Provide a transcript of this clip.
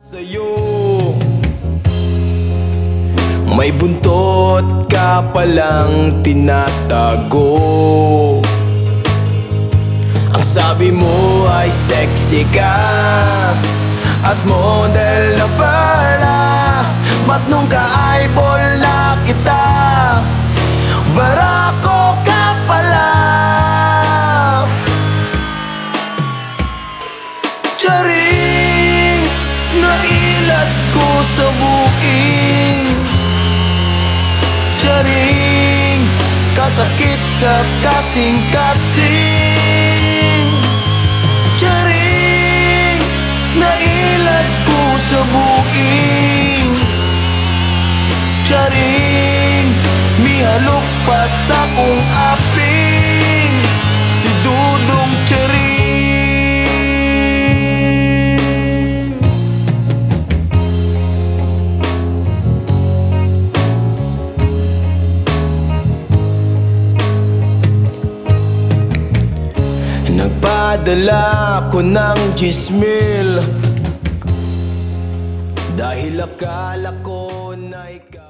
sa'yo. May buntot ka palang tinatago. Ang sabi mo ay sexy ka at model na pala. Ba't nung ka-eyeball na kita, barako ka pala. Charing, nailat ko sa buking. Charing, kasakit sa kasing-kasing. Charing, nailat ko sa buking. Charing, mihalok pa sa kong aping. Si Dudong Charing. Nagpadala ko ng 10,000 dahil akala ko na ikaw